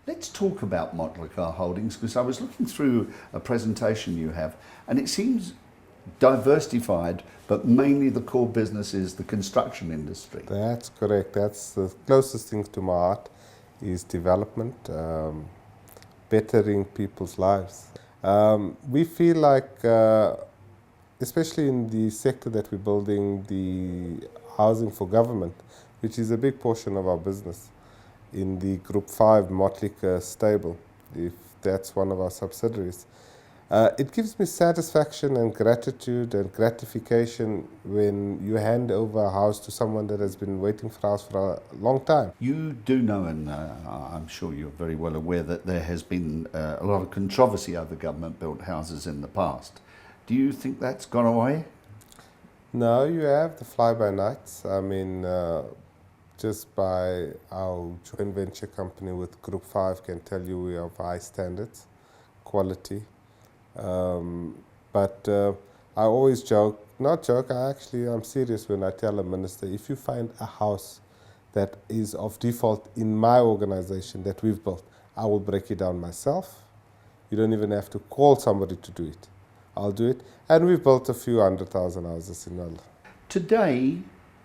Let's talk about Motlekar Holdings, because I was looking through a presentation you have, and it seems diversified, but mainly the core business is the construction industry. That's correct. That's the closest thing to my heart is development, bettering people's lives. We feel like, especially in the sector that we're building, the housing for government, which is a big portion of our business, in the Group 5 Motlekar stable, if that's one of our subsidiaries. It gives me satisfaction and gratitude and gratification when you hand over a house to someone that has been waiting for a house for a long time. You do know, and I'm sure you're very well aware, that there has been a lot of controversy over government-built houses in the past. Do you think that's gone away? No, you have the fly-by-nights. I mean, just by our joint venture company with Group 5 can tell you we have high standards, quality. But I always joke, not joke, I'm serious when I tell a minister, if you find a house that is of default in my organization that we've built, I will break it down myself. You don't even have to call somebody to do it. I'll do it. And we've built a few 100,000 houses in Nala. Today,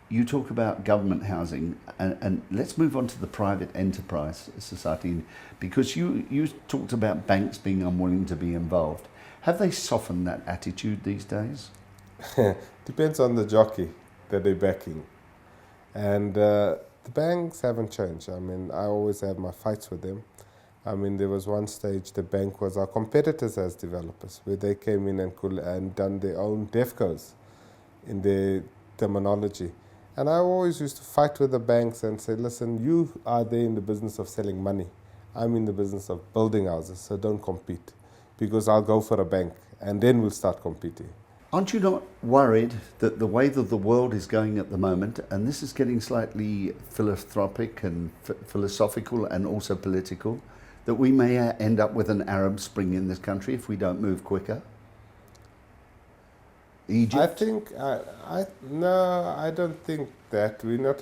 you talk about government housing, and let's move on to the private enterprise society, because you talked about banks being unwilling to be involved. Have they softened that attitude these days? Depends on the jockey that they're backing. And the banks haven't changed. I mean, I always have my fights with them. I mean, there was one stage the bank was our competitors as developers, where they came in and done their own DEFCOs in their terminology. And I always used to fight with the banks and say, listen, you are there in the business of selling money. I'm in the business of building houses, so don't compete. Because I'll go for a bank, and then we'll start competing. Aren't you not worried that the way that the world is going at the moment, and this is getting slightly philanthropic and philosophical and also political, that we may end up with an Arab Spring in this country if we don't move quicker? Egypt? I think, no, I don't think that. We're not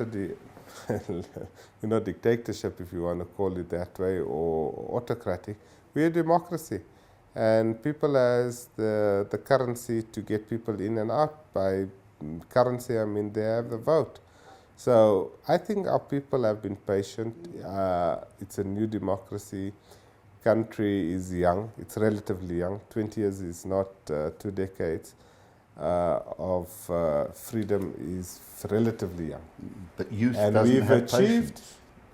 we're not dictatorship, if you want to call it that way, or autocratic. We're a democracy. And people has the currency to get people in and out. By currency, I mean they have the vote. So I think our people have been patient. It's a new democracy. Country is young. It's relatively young. 20 years is not 2 decades of freedom is relatively young. But youth and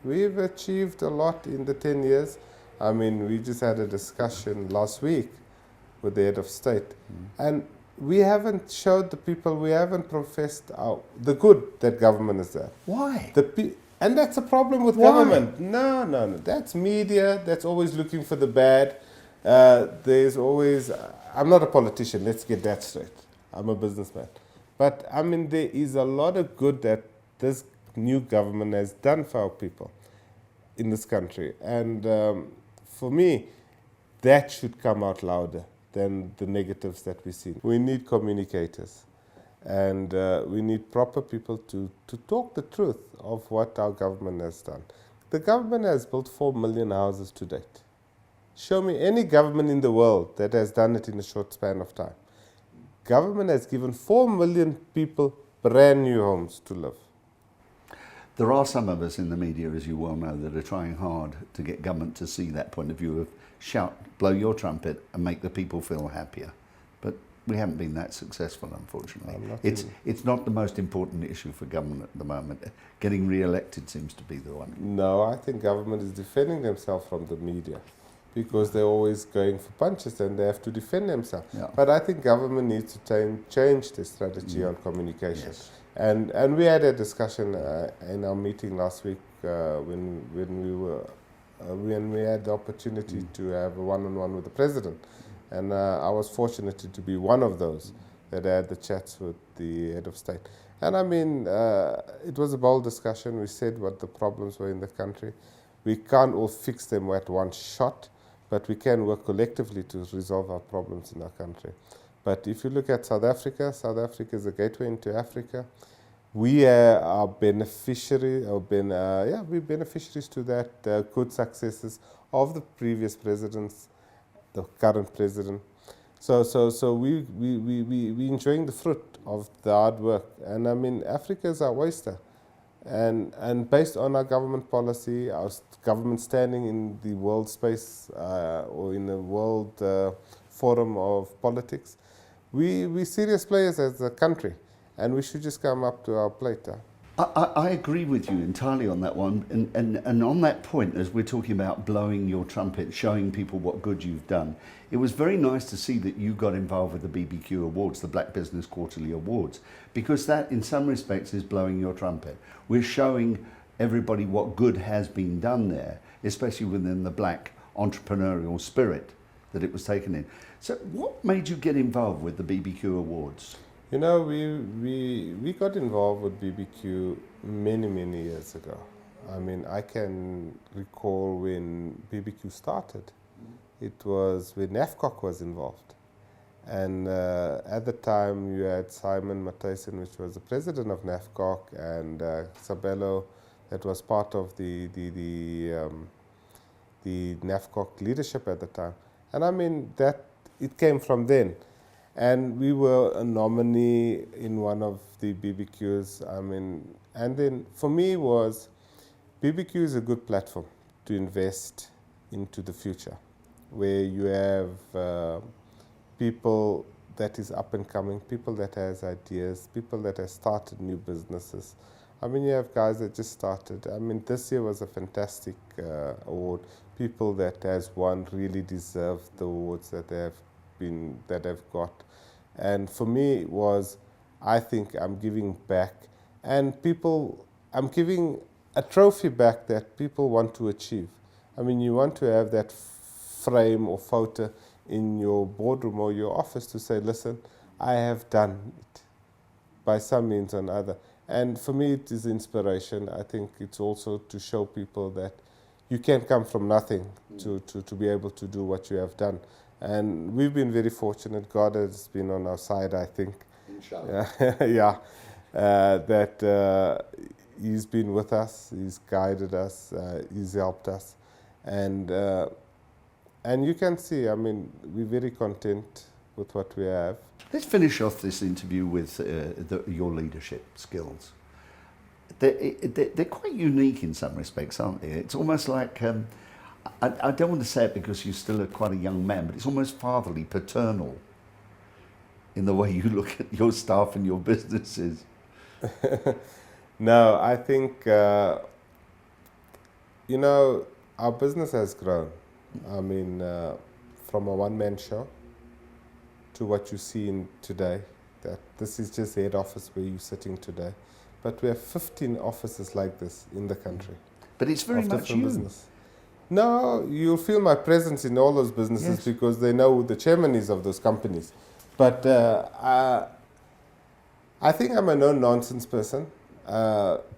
we've achieved a lot in the 10 years. I mean, we just had a discussion last week with the head of state, and we haven't showed the people, we haven't professed the good that government is there. Why? And that's a problem with government. No. That's media, that's always looking for the bad. There's always, I'm not a politician, let's get that straight. I'm a businessman. But, I mean, there is a lot of good that this new government has done for our people in this country. And for me, that should come out louder than the negatives that we see. We need communicators, and we need proper people to talk the truth of what our government has done. The government has built 4 million houses to date. Show me any government in the world that has done it in a short span of time. Government has given 4 million people brand new homes to live. There are some of us in the media, as you well know, that are trying hard to get government to see that point of view of shout, blow your trumpet and make the people feel happier. But we haven't been that successful, unfortunately. It's not the most important issue for government at the moment. Getting re-elected seems to be the one. No, I think government is defending themselves from the media because they're always going for punches and they have to defend themselves. Yeah. But I think government needs to change their strategy on communication. Yes. And we had a discussion in our meeting last week when we had the opportunity to have a one-on-one with the president, and I was fortunate to be one of those that had the chats with the head of state. And I mean, it was a bold discussion. We said what the problems were in the country. We can't all fix them at one shot, but we can work collectively to resolve our problems in our country. But if you look at South Africa is a gateway into Africa. We are beneficiaries to that good successes of the previous presidents, the current president. So we enjoying the fruit of the hard work. And I mean, Africa is our oyster. And based on our government policy, our government standing in the world space or in the world forum of politics, we serious players as a country, and we should just come up to our plate. I agree with you entirely on that one. And on that point, as we're talking about blowing your trumpet, showing people what good you've done, it was very nice to see that you got involved with the BBQ Awards, the Black Business Quarterly Awards, because that in some respects is blowing your trumpet. We're showing everybody what good has been done there, especially within the black entrepreneurial spirit that it was taken in. So what made you get involved with the BBQ Awards? You know, we got involved with BBQ many years ago. I mean, I can recall when BBQ started. It was when NAFCOC was involved. And at the time, you had Simon Matheson, which was the president of NAFCOC, and Sabelo, that was part of the NAFCOC leadership at the time. And I mean, that it came from then. And we were a nominee in one of the BBQs. I mean, and then for me was, BBQ is a good platform to invest into the future, where you have people that is up and coming, people that has ideas, people that have started new businesses. I mean, you have guys that just started. I mean, this year was a fantastic award. People that has won really deserve the awards that they've got. And for me was, I think I'm giving back, and I'm giving a trophy back that people want to achieve. I mean, you want to have that frame or photo in your boardroom or your office to say, listen, I have done it by some means or another. And for me, it is inspiration. I think it's also to show people that you can come from nothing to be able to do what you have done. And we've been very fortunate. God has been on our side, I think. Inshallah. Yeah. That He's been with us, He's guided us, He's helped us. And you can see, I mean, we're very content with what we have. Let's finish off this interview with your leadership skills. They're quite unique in some respects, aren't they? It's almost like, I don't want to say it because you're still quite a young man, but it's almost fatherly, paternal in the way you look at your staff and your businesses. No, I think, you know, our business has grown. I mean, from a one-man show to what you see in today, that this is just the head office where you're sitting today. But we have 15 offices like this in the country. But it's very much you. Business. No, you'll feel my presence in all those businesses, yes, because they know who the chairman is of those companies. But I think I'm a no-nonsense person.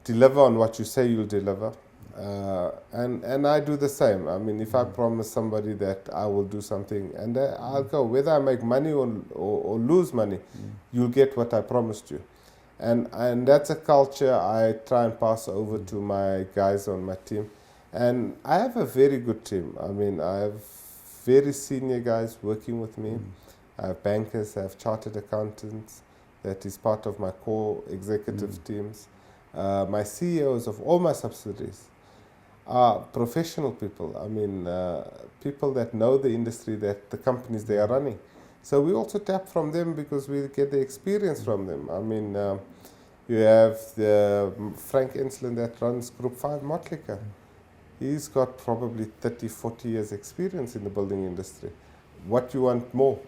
Deliver on what you say you'll deliver. And I do the same. I mean, if I promise somebody that I will do something, and I'll go, whether I make money or lose money, you'll get what I promised you. And that's a culture I try and pass over to my guys on my team. And I have a very good team. I mean, I have very senior guys working with me. I have bankers, I have chartered accountants. That is part of my core executive teams. My CEOs of all my subsidiaries are professional people. I mean, people that know the industry, that the companies they are running. So we also tap from them because we get the experience from them. I mean, you have the Frank Enslen that runs Group 5 Motlekar. He's got probably 30, 40 years experience in the building industry. What you want more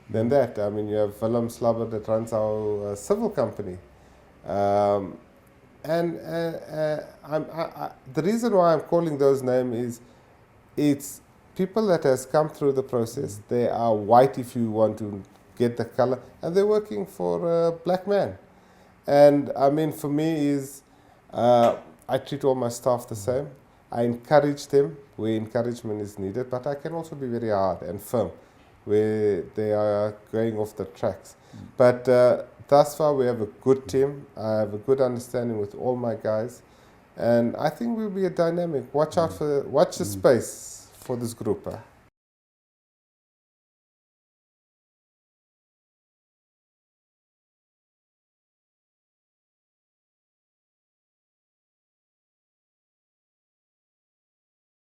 than that? I mean, you have Willem Slabber that runs our civil company. The reason why I'm calling those names is it's people that has come through the process. They are white, if you want to get the color, and they're working for a black man. And I mean, for me is, I treat all my staff the same. I encourage them where encouragement is needed, but I can also be very hard and firm where they are going off the tracks. But thus far, we have a good team. I have a good understanding with all my guys. And I think we'll be a dynamic. Watch out for, watch the space for this group.